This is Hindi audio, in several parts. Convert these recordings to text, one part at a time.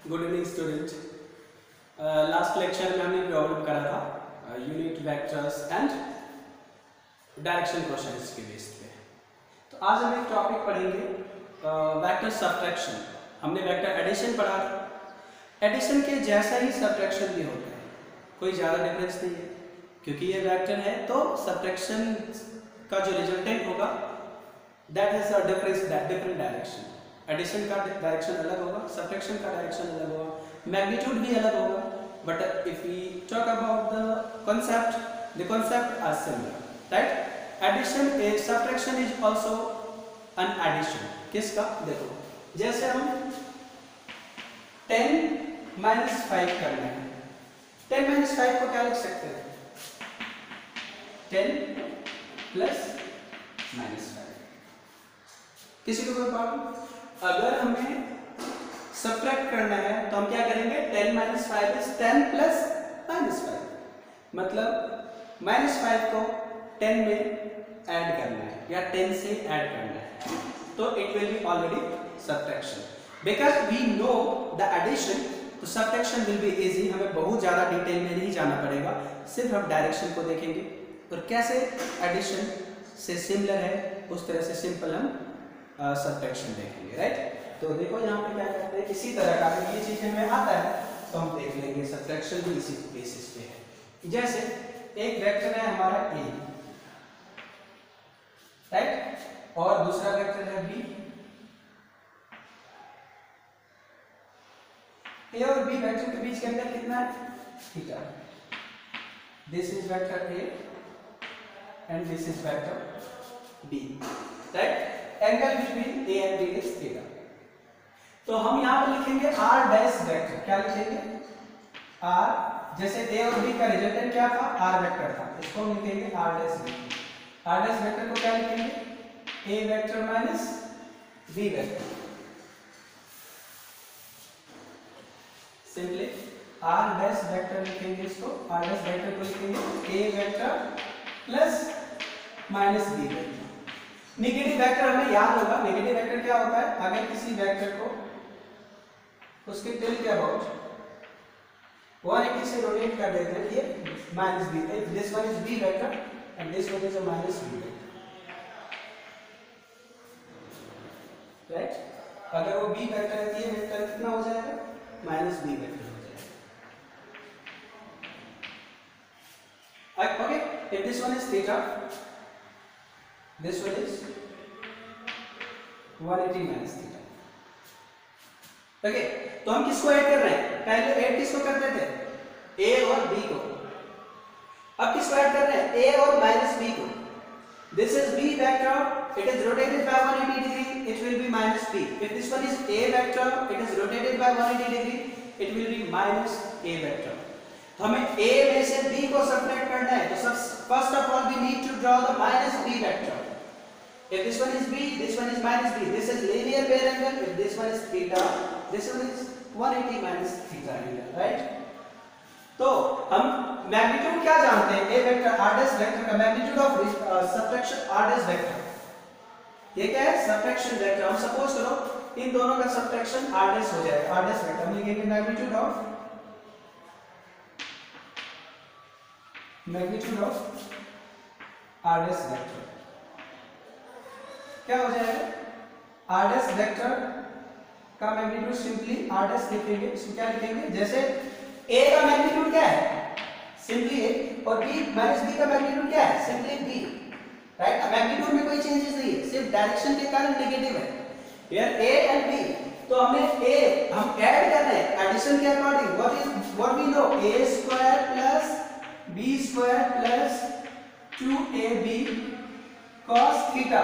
Good evening student. Last lecture में हमने प्रॉब्लम करा था unit vectors and direction questions के बेस पे। तो आज हम एक टॉपिक पढ़ेंगे वेक्टर सब्ट्रैक्शन। हमने वेक्टर एडिशन पढ़ा था। एडिशन के जैसा ही सब्ट्रैक्शन भी होता है, कोई ज़्यादा डिफरेंस नहीं है, क्योंकि ये वेक्टर है तो सब्ट्रैक्शन का जो रिजल्टेंट होगा that has a different direction. Addition का डायरेक्शन अलग होगा, सब्ट्रैक्शन का डायरेक्शन अलग होगा, मैग्नीट्यूड भी अलग होगा। But if we talk about the concept are similar, right? Addition is subtraction is also an addition. किसका? देखो, जैसे हम 10 minus 5 करना है, 10 minus 5 को क्या लिख सकते हैं? 10 plus minus 5। किसी को कोई प्रॉब्लम? अगर हमें सब्ट्रैक्ट करना है तो हम क्या करेंगे? 10 minus 5 is 10 plus minus 5, मतलब minus 5 को 10 में ऐड करना है या 10 से ऐड करना है, तो it will be already subtraction. Because we know the addition, तो subtraction will be easy. हमें बहुत ज़्यादा डिटेल में नहीं जाना पड़ेगा, सिर्फ हम डायरेक्शन को देखेंगे और कैसे एडिशन से सिमिलर है उस तरह से सिंपल हम सब्ट्रैक्शन देखेंगे, राइट? तो देखो यहाँ पे क्या करते हैं, इसी तरह का अगर ये चीज हमें आता है तो हम देख लेंगे सब्ट्रैक्शन भी इसी बेसिस पे है। जैसे एक वेक्टर है हमारा a, राइट, और दूसरा वेक्टर है b। a और b वेक्टर के बीच के अंदर कितना है? Theta. This is vector a and this is vector b, right? Angle between a and b is theta. तो हम यहाँ पर लिखेंगे r डैश वेक्टर। क्या लिखेंगे? r, जैसे a और b का रिजल्टेंट क्या था? r वेक्टर था, इसको हम लिखेंगे r dash vector. r dash vector को क्या लिखेंगे? a vector minus b vector. Simply r dash vector लिखेंगे, इसको r डैश वेक्टर को लिखेंगे a vector plus minus b vector. Negative vector हमें याद होगा, नेगेटिव वेक्टर क्या होता है? अगर किसी वेक्टर को उसके टेल के अबाउट 180 से रोटेट कर देते हैं, ये minus B, this one is B vector and this one is a minus B vector, right? अगर वो बी वेक्टर है तो ये वेक्टर कितना हो जाएगा? माइनस बी वेक्टर हो जाएगा। Okay, if this one is theta, this one is 180 minus theta. Okay, तो हम किसको ऐड कर रहे हैं? पहले ऐड किसको करते थे? a और b को। अब किसको ऐड कर रहे हैं? a और माइनस b को। This is b vector, it is rotated by 180 degree, it will be minus b. If this one is a vector, it is rotated by 180 degree, it will be minus a vector. तो हमें a में से b को सब्ट्रैक्ट करना है, तो first of all we need to draw the minus b vector. If this one is b, this one is minus b. This is linear pair angle. If this one is theta, this one is 180 minus theta angle, right? तो हम मैग्नीट्यूड क्या जानते हैं? a vector r dash vector का magnitude of subtraction r dash vector. ये क्या है? Subtraction vector. हम सपोज करो इन दोनों का सब्ट्रैक्शन r डैश हो जाएगा, r डैश वेक्टर हम लिखेंगे magnitude of r dash vector. क्या हो जाएगा? r डैश वेक्टर का मैग्नीट्यूड सिंपली r डैश लिखेंगे। इसको क्या लिखेंगे? जैसे a का मैग्नीट्यूड क्या है? सिंपली a, और b माइनस b का मैग्नीट्यूड क्या है? Simply b, right? मैग्नीट्यूड में कोई चेंजेस नहीं है, सिर्फ डायरेक्शन के कारण नेगेटिव है। हियर a एंड b, तो हमने a हम ऐड कर रहे हैं एडिशन के according. What we know? a square plus b square plus 2ab cos theta.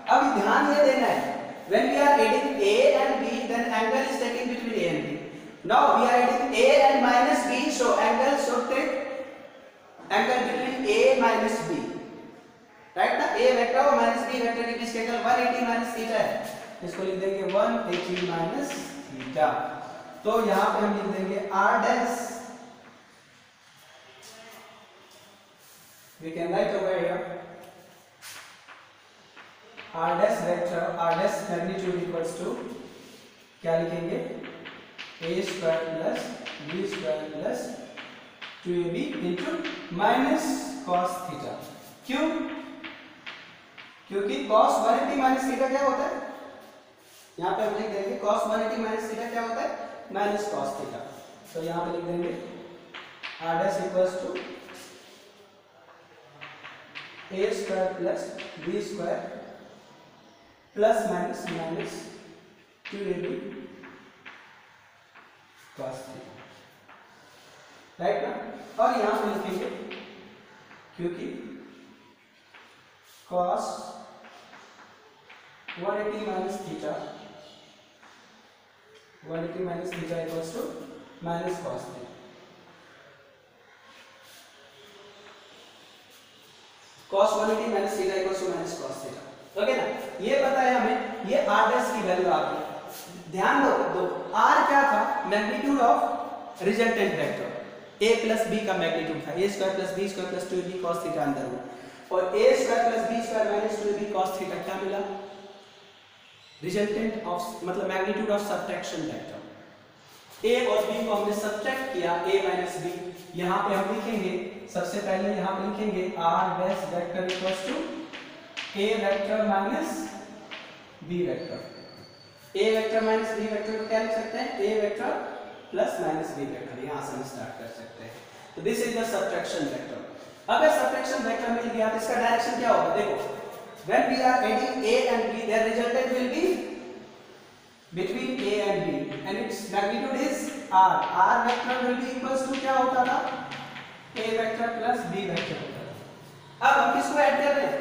अब ध्यान ये देना है, when we are adding a and b, then angle is taken between a and b. Now we are adding a and minus b, so angle should take angle between a minus b, right? ना a वेक्टर और माइनस b वेक्टर के बीच का एंगल 180 माइनस थीटा है, इसको लिख देंगे 180 माइनस थीटा। तो यहाँ पे हम लिख देंगे r dash, we can write over here r dash vector, r dash magnitude equals to क्या लिखेंगे? A square plus B square plus 2ab into minus cos theta. क्यों? क्योंकि cos 180 माइनस थीटा क्या होता है, यहाँ पे हम लिख देंगे cos 180 माइनस थीटा क्या होता है, माइनस कॉस थीटा। तो यहाँ पे लिख देंगे r dash equals to A square plus B square plus minus minus 2ab cos theta, right ना। और यहां पे लिखेंगे क्योंकि cos 180 minus theta equals to minus cos theta. cos 180 minus theta equals to minus cos theta, okay ना। ये पता है हमें, ये r डैश की वैल्यू आ गई। ध्यान दो r क्या था, magnitude of resultant vector, a plus b का मैग्नीट्यूड था, a square plus b square plus 2ab cos theta अंदर रूट, और a square plus b square minus 2ab cos theta क्या मिला, रिजल्टेंट ऑफ मतलब magnitude of subtraction vector. a और b को हमने सब्ट्रैक्ट किया, a माइनस b। यहां पे हम लिखेंगे सबसे पहले, यहां पे लिखेंगे r dash vector equals to a vector minus b vector. a vector minus b vector को क्या लिख सकते हैं, a vector plus minus b vector, यहां से हम स्टार्ट कर सकते हैं। तो this is the subtraction vector. अगर सबट्रैक्शन वेक्टर मिल गया तो इसका डायरेक्शन क्या होगा, देखो when we are adding a and b their resultant will be between a and b and its magnitude is r vector will be equals to क्या होता था, a vector plus b vector होता था। अब हम किसको ऐड कर रहे हैं,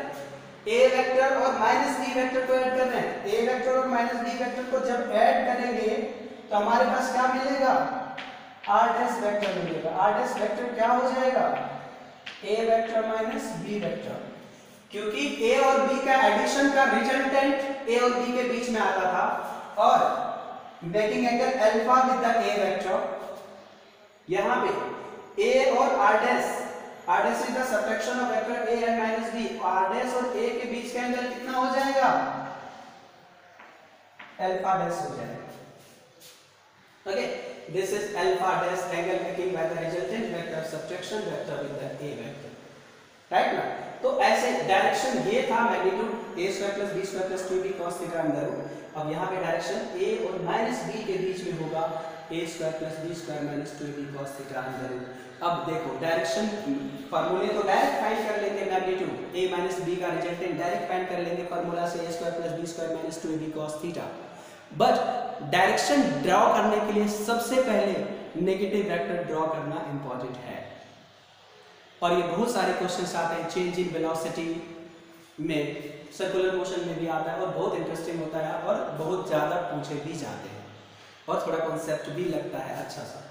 a वेक्टर और माइनस b वेक्टर को ऐड कर रहे हैं। a वेक्टर और माइनस b वेक्टर को जब ऐड करेंगे तो हमारे पास क्या मिलेगा, r डैश वेक्टर मिलेगा। r डैश वेक्टर क्या हो जाएगा, a vector minus b vector, क्योंकि a और b का एडिशन का रिजल्टेंट a और b के बीच में आता था, और making angle alpha with the a vector. यहां पे a और r dash is the subtraction of vector a and minus b, r dash और a के बीच का एंगल कितना हो जाएगा, अल्फा डैश हो जाएगा। Okay, this is alpha dash angle making by the resultant vector subtraction vector with the a vector, right ना। तो ऐसे डायरेक्शन ये था magnitude a square plus b square plus 2b cos theta अंदर रूट। अब यहाँ पे डायरेक्शन a और माइनस b के बीच में होगा, a square plus b square minus 2b cos theta अंदर रूट। अब देखो डायरेक्शन फार्मूले तो डायरेक्ट फाइंड कर लेंगे, मैग्नीट्यूड a माइनस b का रिजल्टेंट डायरेक्ट फाइंड कर लेंगे फार्मूला से, a square plus b square minus 2b cos theta. But direction draw करने के लिए सबसे पहले नेगेटिव वेक्टर ड्रॉ करना इंपॉर्टेंट है, और ये बहुत सारे क्वेश्चंस आते हैं चेंज इन वेलोसिटी में, सर्कुलर मोशन में भी आता है, और बहुत इंटरेस्टिंग होता है और बहुत ज़्यादा पूछे भी जाते हैं, और थोड़ा कॉन्सेप्ट भी लगता है अच्छा सा।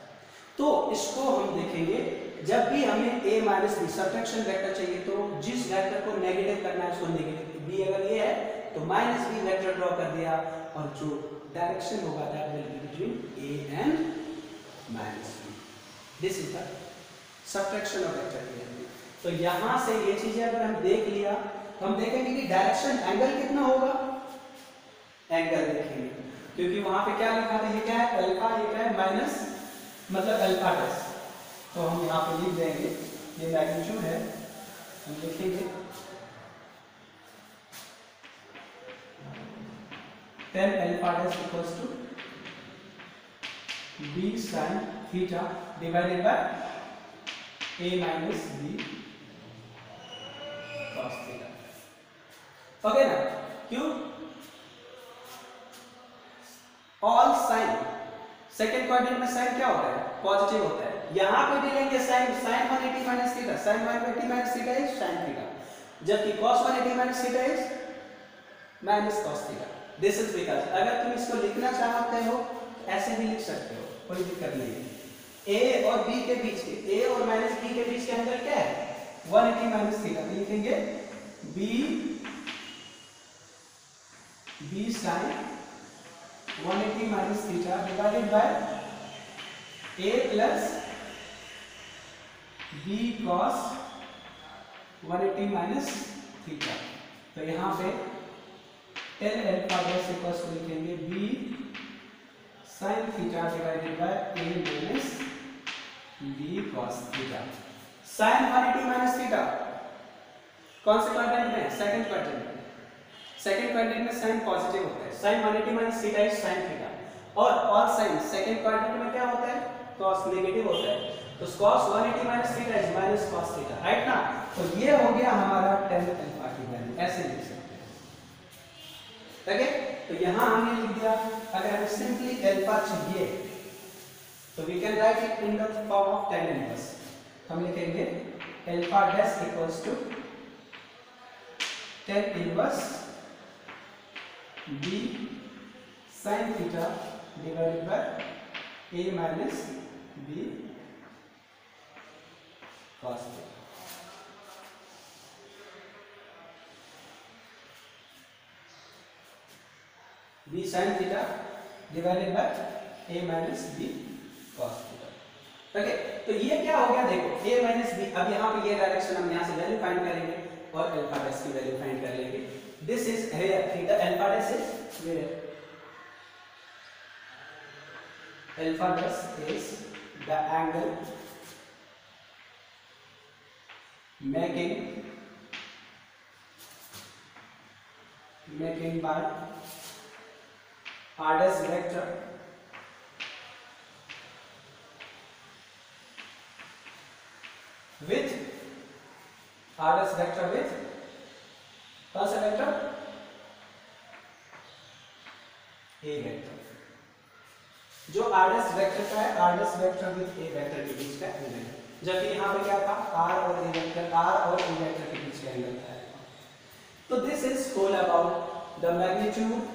तो इसको हम देखेंगे जब भी हमें a minus B subtraction vector चाहिए, तो जिस वेक्टर को नेगेटिव करना है उसको नेगेटिव, b अगर ये है तो माइनस बी वेक्टर ड्रॉ कर दिया, और जो डायरेक्शन होगा that will be between a and minus b। This is the subtraction of vector. तो यहां से ये चीजें अगर हम देख लिया तो हम देखेंगे कि डायरेक्शन एंगल कितना होगा, एंगल देखेंगे, क्योंकि वहां पे क्या लिखा था, ये क्या है अल्फा, ये क्या है माइनस, मतलब अल्फा डैश। तो हम यहाँ पे लिख देंगे, ये मैग्नीट्यूड है, हम लिखेंगे 10 alpha dash equals to b sin theta divided by a minus b cos theta, okay ना। क्यों, ऑल साइन सेकंड क्वाड्रेंट में साइन क्या होता है, पॉजिटिव होता है। यहां पे भी लेंगे sine 180 minus theta, sin 180 minus theta is sin theta, जबकि cos 180 minus theta is minus cos theta. This is because अगर तुम इसको लिखना चाहते हो तो ऐसे भी लिख सकते हो, कोई दिक्कत नहीं है। a और b के बीच के, a और माइनस b के बीच के अंदर क्या है 180 माइनस थीटा, तो लिखेंगे b sin 180 minus theta divided by a plus b cos 180 minus theta. तो यहाँ पे 10 अल्फा डैश इक्वल्स टू लिखेंगे b sin theta divided by a minus b cos theta. sin 180 minus theta कौन से क्वाड्रेंट में? सेकंड क्वाड्रेंट में। सेकंड क्वाड्रेंट में sin पॉजिटिव होता है, sin 180 minus theta is sin theta. और sin सेकंड क्वाड्रेंट में क्या होता है? cos नेगेटिव होता है, तो cos 180 minus theta is minus cos theta, right ना। तो ये हो गया हमारा tan अल्फा की वैल्यू, ऐसे लिख सकते हैं, ठीक है। तो यहां हमने लिख दिया। अगर हमें सिंपली अल्फा चाहिए तो we can write it in the form of tan inverse. हम लिखेंगे alpha dash equals to tan inverse b sin theta divided by a minus b cos theta. b sin theta divided by a minus b cos theta, ठीक है। तो ये क्या हो गया? देखो a माइनस b, अब यहाँ पे ये डायरेक्शन हम यहाँ से वैल्यू फाइंड करेंगे और अल्फा डैश की वैल्यू फाइंड कर लेंगे। This is here theta, alpha dash is here, alpha dash is the angle making by r dash vector with r dash vector with कौन सा वेक्टर? a vector. जो r dash वेक्टर का है, r dash vector with a vector के बीच का एंगल है, जबकि यहाँ पे क्या था? r और a वेक्टर, r और a वेक्टर के बीच का एंगल था। तो this is all about the magnitude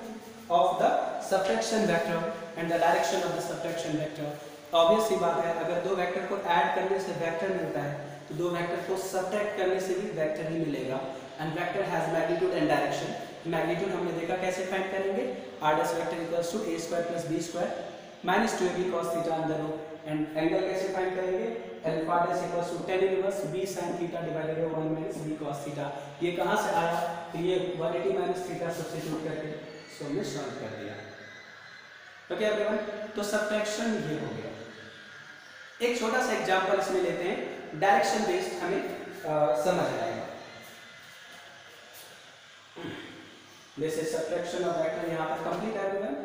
of the subtraction vector and the direction of the subtraction vector। Obvious सी बात है, अगर दो वेक्टर को ऐड करने से वेक्टर मिलता है तो दो वेक्टर को सब्ट्रैक्ट करने से भी वेक्टर ही मिलेगा। And vector has magnitude and direction. Magnitude हमने देखा कैसे फाइंड करेंगे, r dash vector equals to a square plus b square minus 2ab cos theta under root. And angle कैसे फाइंड करेंगे? Alpha dash equals to tan inverse b sin theta divided by 1 minus b cos theta. ये कहां से आया? तो ये 180 माइनस थीटा सब्स्टिट्यूट करके तो हमने सॉल्व कर दिया। ओके एवरीवन, तो सब्ट्रैक्शन ये हो गया। एक छोटा सा एग्जांपल इसमें लेते हैं, डायरेक्शन बेस्ड हमें समझ आएगा। जैसे सब्ट्रैक्शन ऑफ वेक्टर यहां पर कंप्लीट है एवरीवन।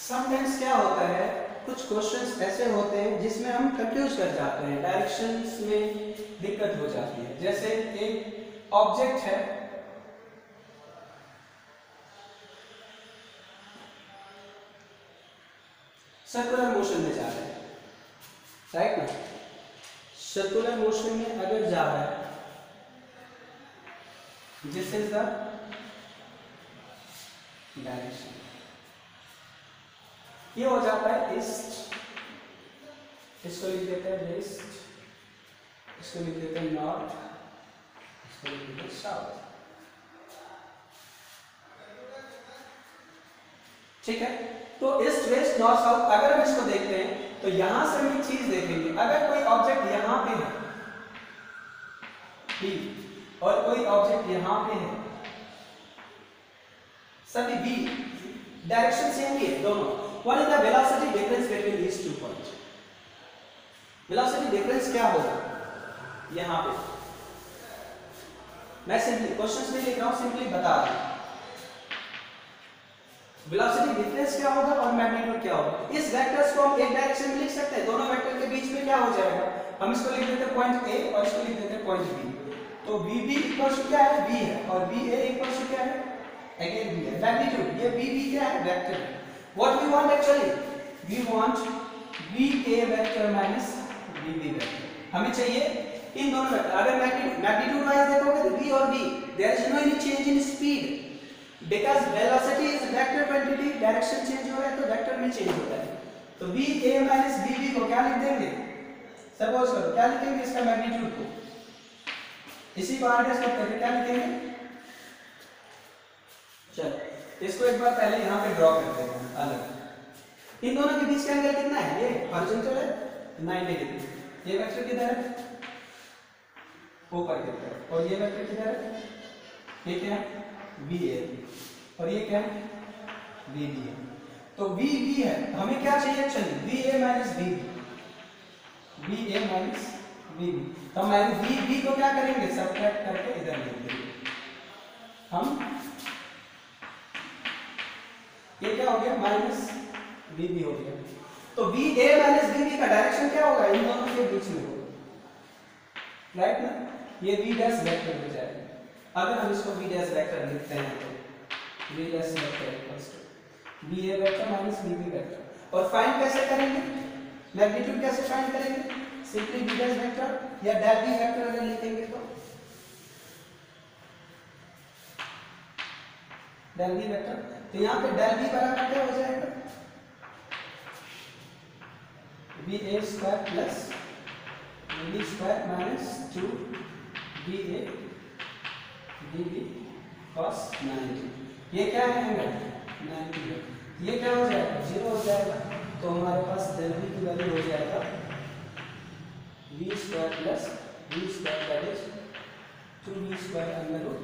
समटाइम्स क्या होता है, कुछ क्वेश्चंस ऐसे होते हैं जिसमें हम कंफ्यूज कर जाते हैं, डायरेक्शंस में दिक्कत हो जाती है। जैसे एक ऑब्जेक्ट है, सर्कुलर मोशन में जा रहा है, राइट ना। सर्कुलर मोशन में अगर जा रहा है, दिस इज द डायरेक्शन। ये हो जाता है ईस्ट, इसको लिख देते हैं वेस्ट, इसको लिख देते हैं नॉर्थ, इसको लिख देते हैं साउथ, ठीक है। तो ईस्ट वेस्ट नॉर्थ साउथ अगर हम इसको देखते हैं तो यहां से हम एक चीज देखेंगे, अगर कोई ऑब्जेक्ट यहां पे है बी और कोई ऑब्जेक्ट यहां पे है, सभी बी डायरेक्शन सेम ही है दोनों। What is the velocity difference between these two points? Velocity difference क्या होगा यहाँ पे? मैं सिंपली क्वेश्चंस में लिख रहा हूँ, सिंपली बता रहा हूँ। वेलोसिटी डिफरेंस क्या होगा और मैग्नीट्यूड क्या होगा। इस वेक्टर्स को हम एक डायरेक्शन में लिख सकते हैं, दोनों वेक्टर के बीच में क्या हो जाएगा, हम इसको लिख देते हैं पॉइंट ए और इसको लिख देते हैं पॉइंट बी। तो VB इक्वल टू क्या है? B है, और BA इक्वल टू क्या है? अगेन B है। मैग्नीट्यूड ये BB क्या है? वेक्टर है। What we want actually? We want VA vector minus VB vector। हमें चाहिए इन दोनों वेक्टर। अगर मैग्नीट्यूड वाइज देखोगे तो V और B, there is no any change in speed because velocity is vector quantity, direction change हो रहा है तो वेक्टर में चेंज होता है। तो VA minus VB को क्या लिख देंगे? सपोज करो क्या लिखेंगे इसका मैग्नीट्यूड को, इसी को r' करके क्या लिखेंगे? चलो इसको एक बार पहले यहाँ पे ड्रॉ करते हैं अलग। इन दोनों के बीच का एंगल कितना है? ये हॉरिजॉन्टल है 90 डिग्री। ये वेक्टर किधर है? ऊपर की तरफ। और ये वेक्टर किधर है? ये क्या है? VA। और ये क्या है? VB है। तो VB है, तो हमें क्या चाहिए actually? VA minus VB। VA minus VB। तो हम VB को क्या करेंगे? सब्ट्रैक्ट करके इधर लिख देंगे हम। ये क्या हो गया? माइनस VB हो गया। तो VA माइनस VB का डायरेक्शन क्या होगा? इन दोनों के बीच में होगा, राइट ना? ये V डैश वेक्टर हो जाएगा। अगर हम इसको V डैश वेक्टर लिखते हैं तो V dash vector equals to VA vector minus VB vector. और फाइंड कैसे करेंगे? मैग्नीट्यूड कैसे फाइंड करेंगे? सिंपली V डैश वेक्टर या डेल V वेक्टर अगर लिखेंगे तो डेल V वेक्टर। तो यहाँ पे डेल V बराबर क्या हो जाएगा? VA square plus VB square minus 2 VA VB cos 90। ये क्या है? एंगल 90 है। ये क्या हो जाएगा? 0 हो जाएगा। तो हमारे पास डेल V की वैल्यू हो जाएगा V square plus V square that is 2V square under root.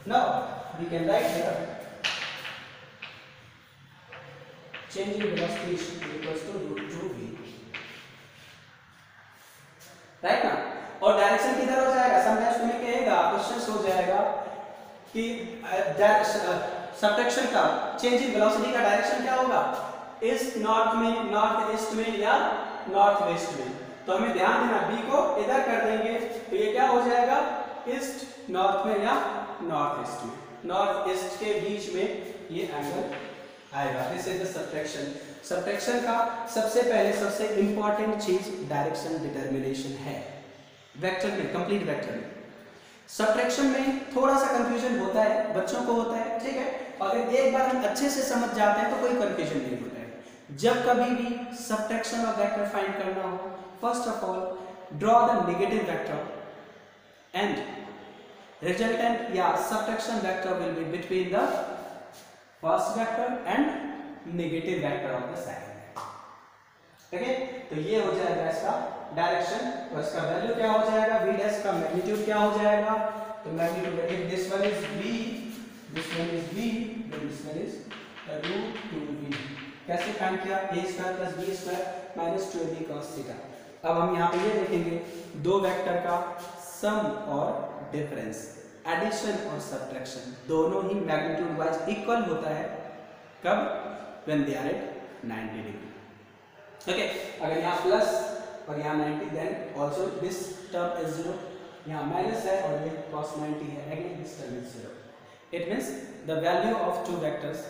Now we can write here change in velocity is equals to root 2V, right ना? और डायरेक्शन किधर हो जाएगा? समटाइम्स तुम्हें कहेगा, क्वेश्चंस हो जाएगा कि सब्ट्रैक्शन का चेंज इन वेलोसिटी का डायरेक्शन क्या होगा? ईस्ट नॉर्थ में, नॉर्थ ईस्ट में या नॉर्थ वेस्ट में। तो हमें ध्यान देना, B को इधर कर देंगे तो ये क्या हो जाएगा? ईस्ट नॉर्थ में या नॉर्थ ईस्ट में। नॉर्थ ईस्ट के बीच में ये एंगल आएगा। This is the subtraction. Subtraction का सबसे पहले सबसे इंपॉर्टेंट चीज डायरेक्शन डिटर्मिनेशन है वेक्टर में, कंप्लीट वेक्टर में। सब्ट्रैक्शन में थोड़ा सा कंफ्यूजन होता है, बच्चों को होता है, ठीक है? अगर एक बार हम अच्छे से समझ जाते हैं तो कोई कंफ्यूजन नहीं होता है। जब कभी भी सब्ट्रैक्शन ऑफ वेक्टर फाइंड करना हो, first of all draw the negative vector and resultant या subtraction vector will be between the first vector and negative vector of the second vector. Okay, तो ये हो जाएगा इसका डायरेक्शन। और इसका वैल्यू क्या हो जाएगा? V डैश का मैग्नीट्यूड क्या हो जाएगा? तो magnitude if this one is V, this one is V, then this one is root 2V। कैसे फाइंड किया? A square plus B square minus 2AB cos theta. अब हम यहाँ पे ये देखेंगे दो वेक्टर का सम और डिफरेंस, एडिशन और सब्ट्रैक्शन दोनों ही मैग्नीट्यूड वाइज इक्वल होता है। कब? When they are at 90 degree. Okay, अगर यहाँ प्लस और यहाँ 90 then also this term is 0, यहाँ माइनस है और ये cos 90 है, again this term is 0। It means the value of two vectors,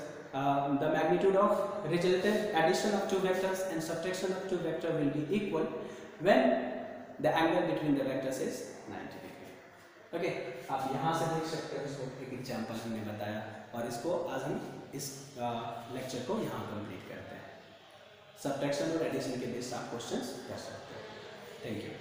the magnitude of resultant addition of two vectors and subtraction of two vector will be equal when the angle between the vectors is 90 degree. Okay, आप यहाँ से देख सकते हो, इसको एक एग्जांपल हमने बताया और इसको आज हम इस लेक्चर को यहाँ कंप्लीट करते हैं। सब्ट्रैक्शन और एडिशन के बेस्ड आप क्वेश्चंस कर सकते हो। Thank you.